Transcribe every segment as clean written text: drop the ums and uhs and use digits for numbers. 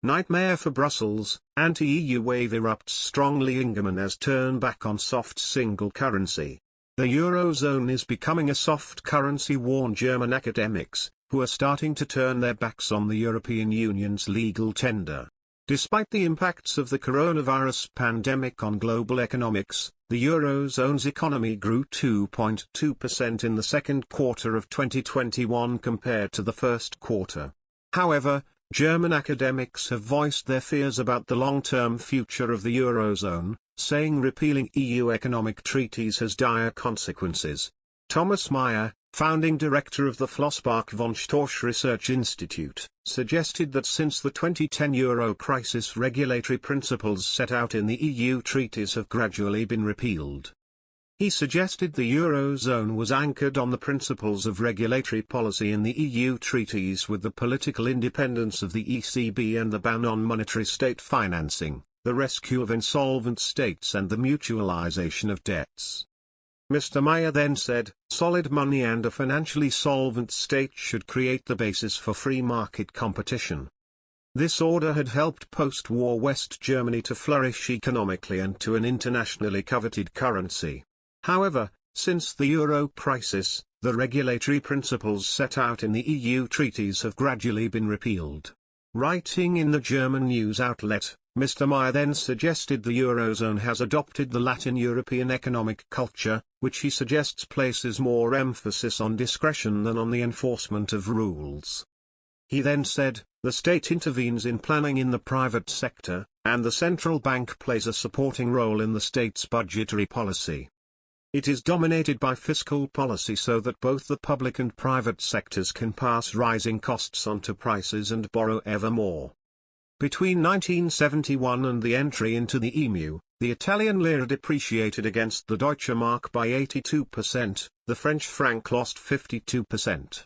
nightmare for Brussels, anti-EU wave erupts strongly. Ingeman has turned back on soft single currency. The Eurozone is becoming a soft currency, warn German academics, who are starting to turn their backs on the European Union's legal tender. Despite the impacts of the coronavirus pandemic on global economics, the Eurozone's economy grew 2.2% in the second quarter of 2021 compared to the first quarter. However, German academics have voiced their fears about the long-term future of the Eurozone, saying repealing EU economic treaties has dire consequences. Thomas Meyer, founding director of the Flossbach von Storch Research Institute, suggested that since the 2010 euro crisis, regulatory principles set out in the EU treaties have gradually been repealed. He suggested the Eurozone was anchored on the principles of regulatory policy in the EU treaties, with the political independence of the ECB and the ban on monetary state financing, the rescue of insolvent states and the mutualization of debts. Mr. Meyer then said, solid money and a financially solvent state should create the basis for free market competition. This order had helped post-war West Germany to flourish economically and to an internationally coveted currency. However, since the euro crisis, the regulatory principles set out in the EU treaties have gradually been repealed. Writing in the German news outlet, Mr. Meyer then suggested the Eurozone has adopted the Latin European economic culture, which he suggests places more emphasis on discretion than on the enforcement of rules. He then said, the state intervenes in planning in the private sector, and the central bank plays a supporting role in the state's budgetary policy. It is dominated by fiscal policy so that both the public and private sectors can pass rising costs onto prices and borrow ever more. Between 1971 and the entry into the EMU, the Italian lira depreciated against the Deutsche Mark by 82%, the French franc lost 52%.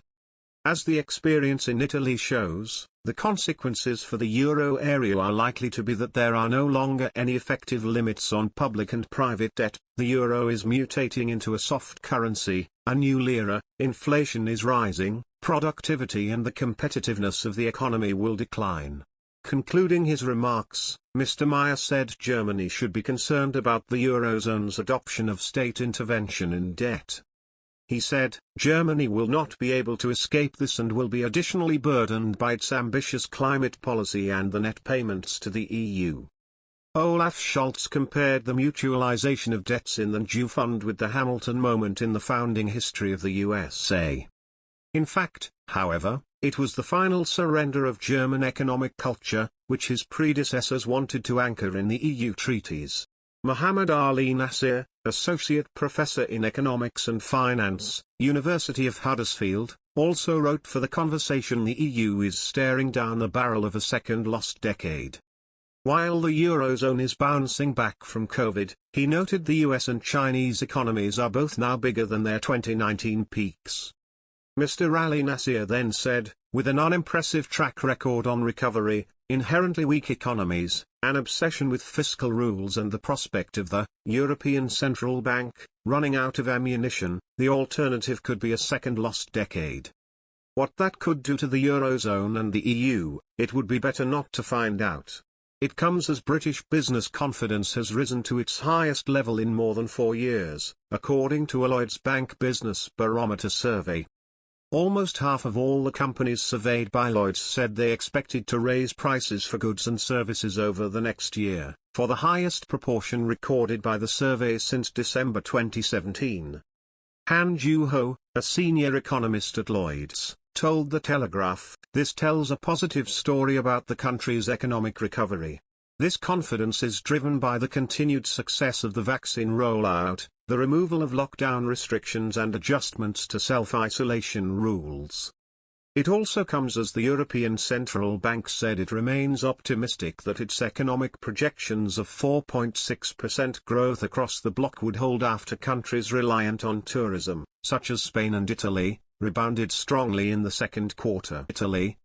As the experience in Italy shows, the consequences for the euro area are likely to be that there are no longer any effective limits on public and private debt, the euro is mutating into a soft currency, a new lira, inflation is rising, productivity and the competitiveness of the economy will decline. Concluding his remarks, Mr. Meyer said Germany should be concerned about the Eurozone's adoption of state intervention in debt. He said, Germany will not be able to escape this and will be additionally burdened by its ambitious climate policy and the net payments to the EU. Olaf Scholz compared the mutualization of debts in the Jew Fund with the Hamilton moment in the founding history of the USA. In fact, however, it was the final surrender of German economic culture, which his predecessors wanted to anchor in the EU treaties. Muhammad Ali Nasir, Associate Professor in Economics and Finance, University of Huddersfield, also wrote for The Conversation the EU is staring down the barrel of a second lost decade. While the Eurozone is bouncing back from COVID, he noted the US and Chinese economies are both now bigger than their 2019 peaks. Mr. Ali Nasir then said, with an unimpressive track record on recovery, inherently weak economies, an obsession with fiscal rules and the prospect of the European Central Bank running out of ammunition, the alternative could be a second lost decade. What that could do to the Eurozone and the EU, it would be better not to find out. It comes as British business confidence has risen to its highest level in more than 4 years, according to a Lloyds Bank Business Barometer survey. Almost half of all the companies surveyed by Lloyds said they expected to raise prices for goods and services over the next year, for the highest proportion recorded by the survey since December 2017. Han Ju-ho, a senior economist at Lloyds, told The Telegraph, this tells a positive story about the country's economic recovery. This confidence is driven by the continued success of the vaccine rollout, the removal of lockdown restrictions and adjustments to self-isolation rules. It also comes as the European Central Bank said it remains optimistic that its economic projections of 4.6% growth across the bloc would hold after countries reliant on tourism, such as Spain and Italy, rebounded strongly in the second quarter. Italy,